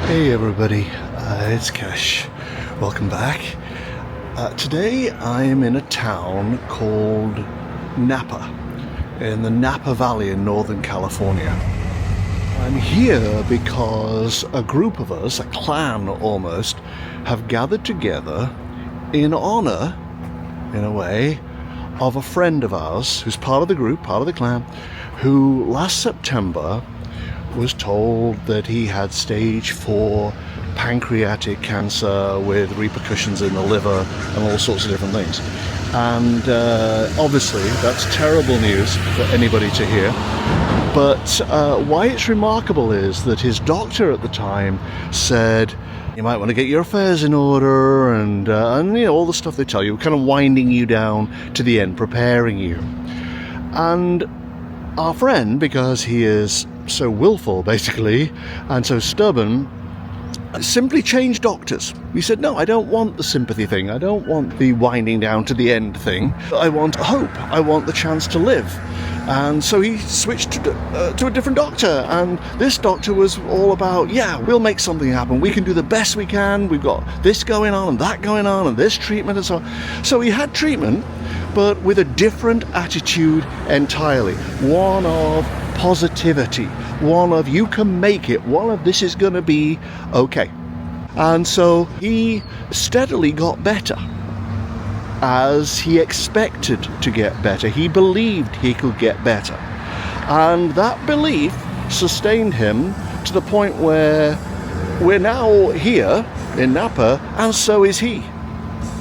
Hey everybody, it's Cash. Welcome back. Today I am in a town called Napa, in the Napa Valley in Northern California. I'm here because a group of us, a clan almost, have gathered together in honor, in a way, of a friend of ours who's part of the group, part of the clan, who last September was told that he had stage 4 pancreatic cancer with repercussions in the liver and all sorts of different things. And obviously that's terrible news for anybody to hear. But why it's remarkable is that his doctor at the time said, you might want to get your affairs in order and you know, all the stuff they tell you, kind of winding you down to the end, preparing you. And our friend, because he is so willful basically and so stubborn, simply changed doctors. He said, no, I don't want the sympathy thing, I don't want the winding down to the end thing, I want hope, I want the chance to live. And so he switched to a different doctor, and this doctor was all about, yeah, we'll make something happen, we can do the best we can, we've got this going on and that going on and this treatment and so on. So he had treatment, but with a different attitude entirely, one of positivity, one of you can make it, one of this is going to be okay. And so he steadily got better, as he expected to get better. He believed he could get better, and that belief sustained him to the point where we're now here in Napa, and so is he.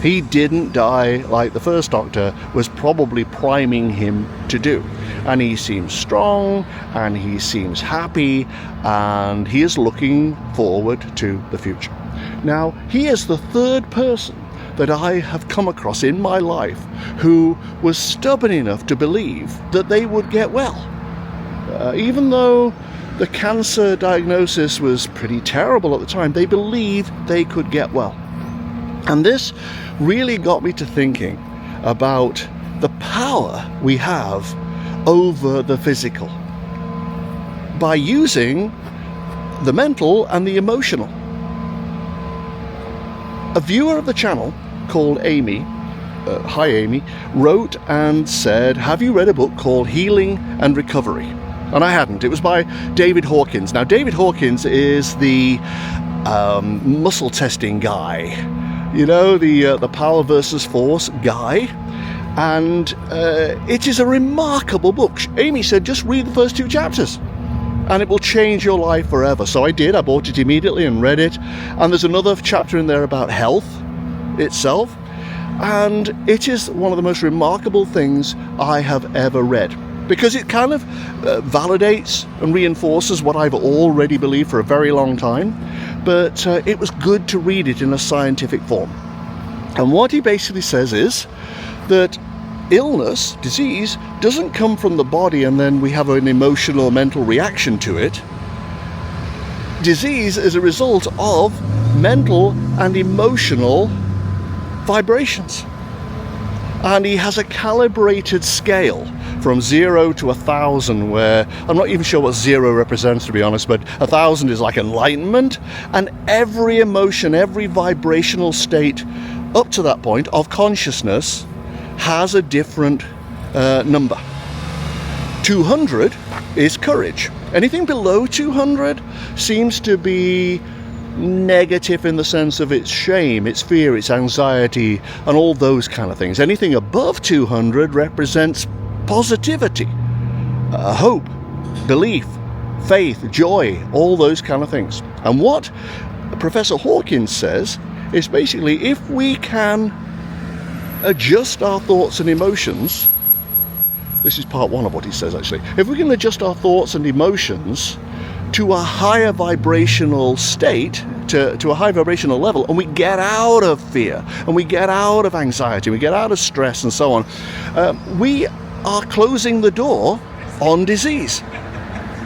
He didn't die like the first doctor was probably priming him to do. And he seems strong, and he seems happy, and he is looking forward to the future. Now, he is the third person that I have come across in my life who was stubborn enough to believe that they would get well. Even though the cancer diagnosis was pretty terrible at the time, they believed they could get well. And this really got me to thinking about the power we have over the physical by using the mental and the emotional. A viewer of the channel called Amy, hi Amy, wrote and said, have you read a book called Healing and Recovery? And I hadn't. It was by David Hawkins. Now, David Hawkins is the muscle testing guy, you know, the power versus force guy. And it is a remarkable book. Amy said, just read the first 2 chapters and it will change your life forever. So I did. I bought it immediately and read it. And there's another chapter in there about health itself. And it is one of the most remarkable things I have ever read, because it kind of validates and reinforces what I've already believed for a very long time. But it was good to read it in a scientific form. And what he basically says is that illness, disease, doesn't come from the body and then we have an emotional or mental reaction to it. Disease is a result of mental and emotional vibrations. And he has a calibrated scale from 0 to 1,000, where I'm not even sure what 0 represents, to be honest, but 1,000 is like enlightenment, and every emotion, every vibrational state up to that point of consciousness has a different number. 200 is courage. Anything below 200 seems to be negative in the sense of its shame, its fear, its anxiety, and all those kind of things. Anything above 200 represents positivity, hope, belief, faith, joy, all those kind of things. And what Professor Hawkins says is basically, if we can adjust our thoughts and emotions, this is part 1 of what he says actually, if we can adjust our thoughts and emotions to a higher vibrational state, to a high vibrational level, and we get out of fear, and we get out of anxiety, we get out of stress and so on, we are closing the door on disease,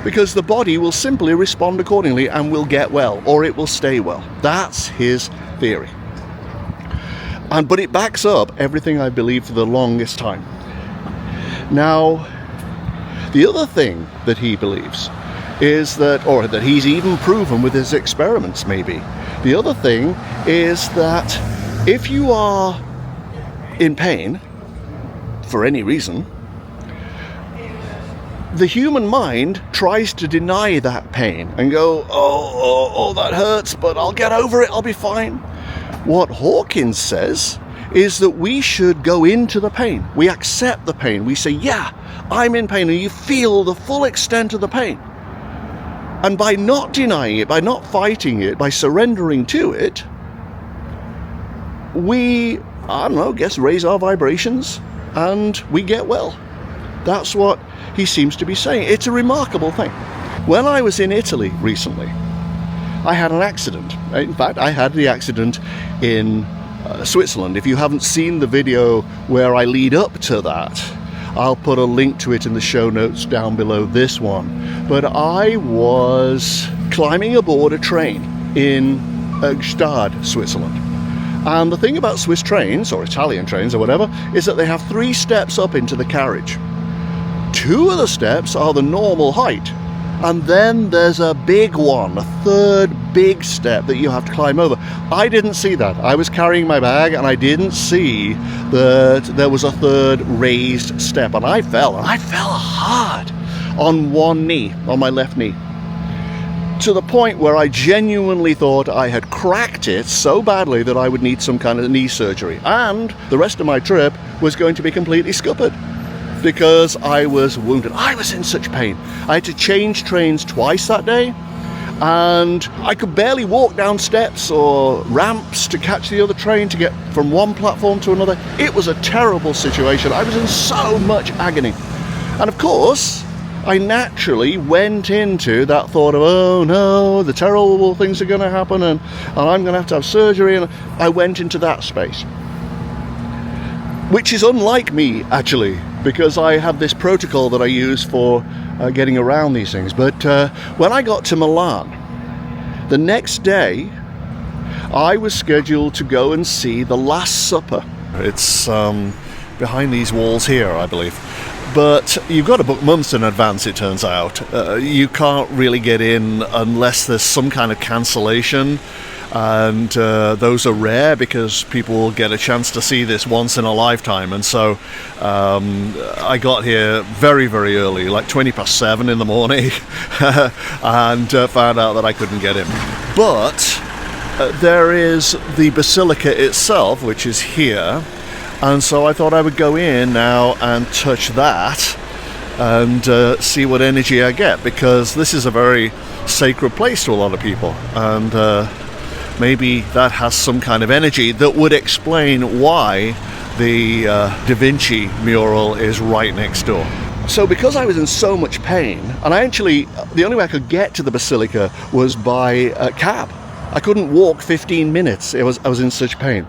because the body will simply respond accordingly and will get well, or it will stay well. That's his theory. But it backs up everything I believed for the longest time. Now, the other thing that he believes is that, or that he's even proven with his experiments maybe. The other thing is that if you are in pain for any reason, the human mind tries to deny that pain and go, oh, that hurts, but I'll get over it, I'll be fine. What Hawkins says is that we should go into the pain. We accept the pain. We say, yeah, I'm in pain, and you feel the full extent of the pain. And by not denying it, by not fighting it, by surrendering to it, we, raise our vibrations and we get well. That's what he seems to be saying. It's a remarkable thing. When I was in Italy recently, I had an accident. In fact, I had the accident in Switzerland. If you haven't seen the video where I lead up to that, I'll put a link to it in the show notes down below this one. But I was climbing aboard a train in Gstaad, Switzerland. And the thing about Swiss trains, or Italian trains or whatever, is that they have 3 steps up into the carriage. 2 of the steps are the normal height, and then there's a big one, a 3rd big step that you have to climb over. I didn't see that. I was carrying my bag and I didn't see that there was a 3rd raised step, and I fell hard on one knee, on my left knee, to the point where I genuinely thought I had cracked it so badly that I would need some kind of knee surgery, and the rest of my trip was going to be completely scuppered because I was wounded. I was in such pain. I had to change trains twice that day, and I could barely walk down steps or ramps to catch the other train to get from one platform to another. It was a terrible situation. I was in so much agony. And of course, I naturally went into that thought of, oh no, the terrible things are going to happen, and I'm going to have surgery, and I went into that space. Which is unlike me, actually, because I have this protocol that I use for getting around these things. But when I got to Milan, the next day, I was scheduled to go and see The Last Supper. It's behind these walls here, I believe. But you've got to book months in advance, it turns out. You can't really get in unless there's some kind of cancellation. And those are rare because people get a chance to see this once in a lifetime. And so I got here very, very early, like 7:20 in the morning, and found out that I couldn't get in. But there is the basilica itself, which is here. And so I thought I would go in now and touch that and see what energy I get, because this is a very sacred place to a lot of people. And maybe that has some kind of energy that would explain why the Da Vinci mural is right next door. So because I was in so much pain, and the only way I could get to the basilica was by cab. I couldn't walk 15 minutes. I was in such pain.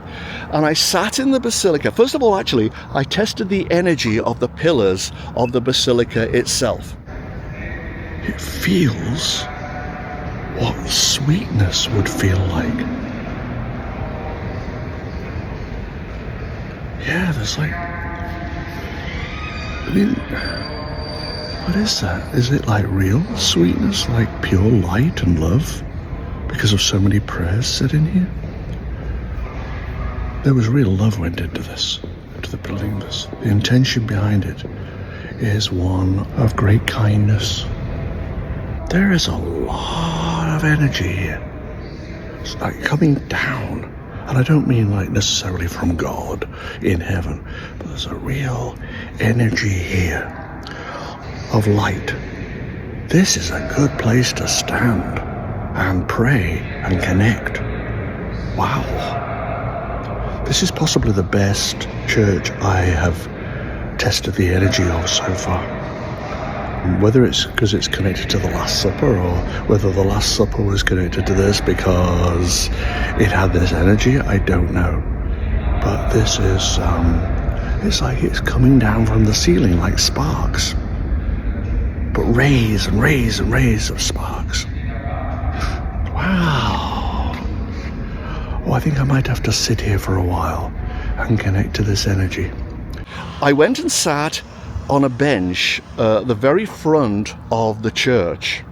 And I sat in the basilica. First of all, actually, I tested the energy of the pillars of the basilica itself. It feels what sweetness would feel like. Yeah, there's like... what is that? Is it like real sweetness, like pure light and love? Because of so many prayers said in here? There was real love went into this, into the building of this. The intention behind it is one of great kindness. There is a lot of energy here. It's like coming down. And I don't mean like necessarily from God in heaven, but there's a real energy here of light. This is a good place to stand and pray and connect. Wow. This is possibly the best church I have tested the energy of so far. Whether it's because it's connected to the Last Supper, or whether the Last Supper was connected to this because it had this energy, I don't know. But this is, it's like it's coming down from the ceiling like sparks. But rays and rays and rays of sparks. Wow. Oh, I think I might have to sit here for a while and connect to this energy. I went and sat on a bench at the very front of the church,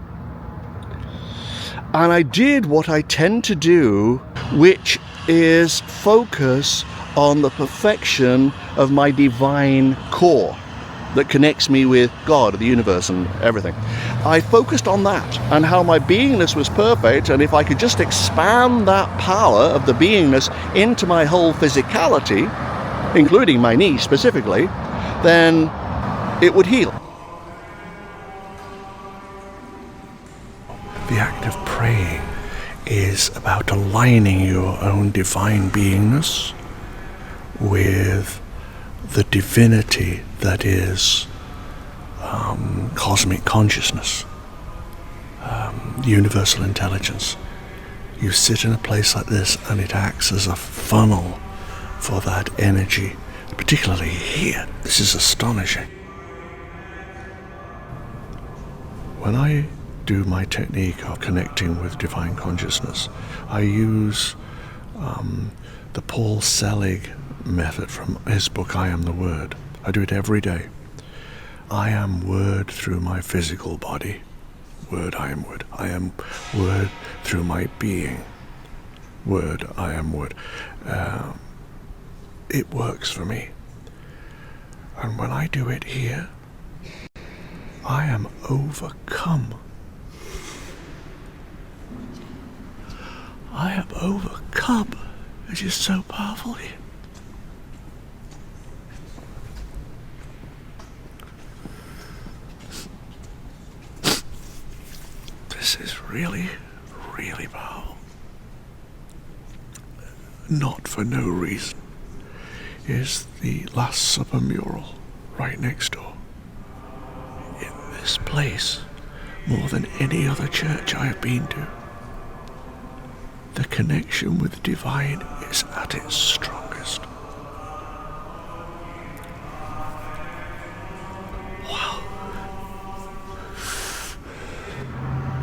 And I did what I tend to do, which is focus on the perfection of my divine core that connects me with God, the universe, and everything. I focused on that and how my beingness was perfect, and if I could just expand that power of the beingness into my whole physicality, including my knee specifically, then it would heal. The act of praying is about aligning your own divine beingness with the divinity that is cosmic consciousness, universal intelligence. You sit in a place like this and it acts as a funnel for that energy, particularly here. This is astonishing. When I do my technique of connecting with divine consciousness, I use the Paul Selig method from his book, I Am the Word. I do it every day. I am Word through my physical body. Word, I am Word. I am Word through my being. Word, I am Word. It works for me. And when I do it here, I am overcome. I am overcome. It is so powerful here. This is really, really powerful. Not for no reason is the Last Supper mural right next door. In this place, more than any other church I have been to, the connection with divine is at its strongest. Wow.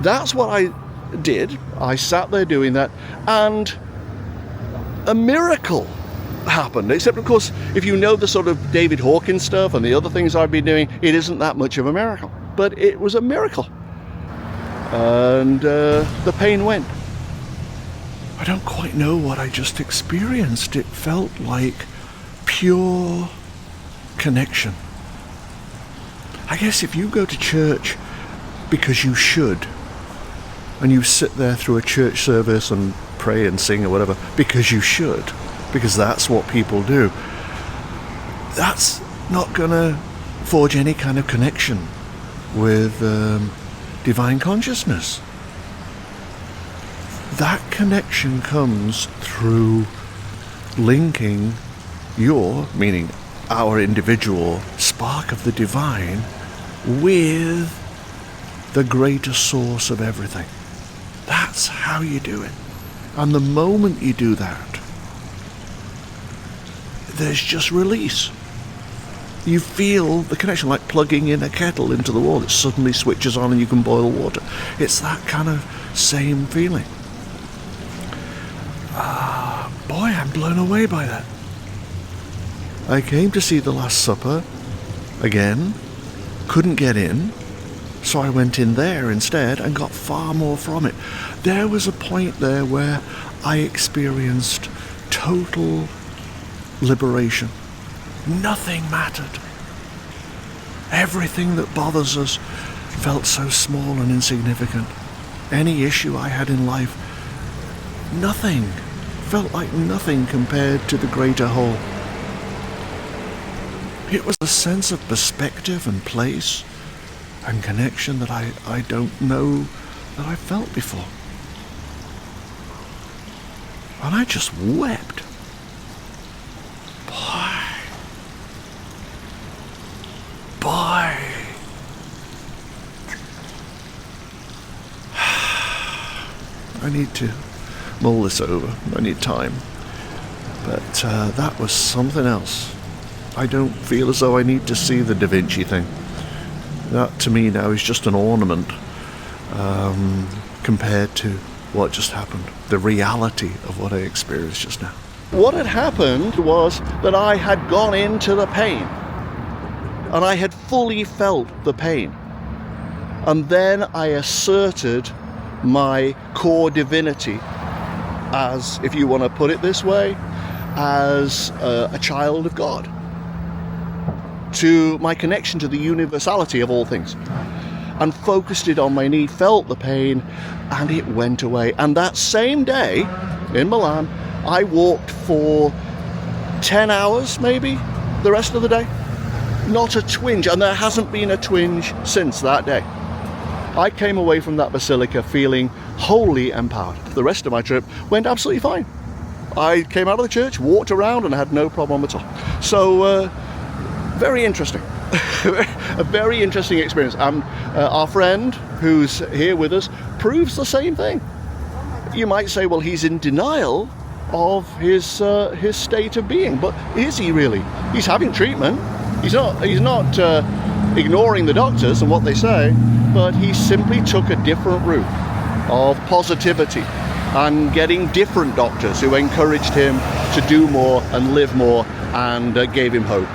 That's what I did. I sat there doing that, and a miracle happened. Except, of course, if you know the sort of David Hawkins stuff and the other things I've been doing, it isn't that much of a miracle. But it was a miracle. And the pain went. I don't quite know what I just experienced. It felt like pure connection. I guess if you go to church because you should, and you sit there through a church service and pray and sing or whatever because you should, because that's what people do, that's not going to forge any kind of connection with divine consciousness. That connection comes through linking your, meaning our individual spark of the divine, with the greater source of everything. That's how you do it. And the moment you do that, there's just release. You feel the connection, like plugging in a kettle into the wall. It suddenly switches on and you can boil water. It's that kind of same feeling. Boy, I'm blown away by that. I came to see the Last Supper again, couldn't get in, so I went in there instead and got far more from it. There was a point there where I experienced total liberation. Nothing mattered. Everything that bothers us felt so small and insignificant. Any issue I had in life, nothing. Felt like nothing compared to the greater whole. It was a sense of perspective and place and connection that I don't know that I felt before. And I just wept. Boy. I need to mull this over. I need time. But that was something else. I don't feel as though I need to see the Da Vinci thing. That to me now is just an ornament compared to what just happened. The reality of what I experienced just now. What had happened was that I had gone into the pain. And I had fully felt the pain. And then I asserted my core divinity as, if you want to put it this way, as a child of God, to my connection to the universality of all things, and focused it on my need, felt the pain, and it went away. And that same day in Milan, I walked for 10 hours, maybe, the rest of the day. Not a twinge, and there hasn't been a twinge since that day. I came away from that basilica feeling wholly empowered. The rest of my trip went absolutely fine. I came out of the church, walked around, and had no problem at all. So, very interesting. A very interesting experience. And our friend who's here with us proves the same thing. You might say, well, he's in denial of his state of being, but is he really? He's having treatment. He's not ignoring the doctors and what they say, but he simply took a different route of positivity and getting different doctors who encouraged him to do more and live more and gave him hope.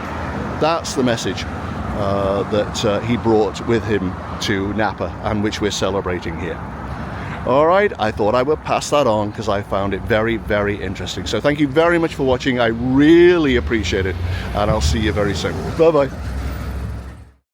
That's the message that he brought with him to Napa, and which we're celebrating here. All right, I thought I would pass that on because I found it very, very interesting. So thank you very much for watching. I really appreciate it, and I'll see you very soon. Bye-bye.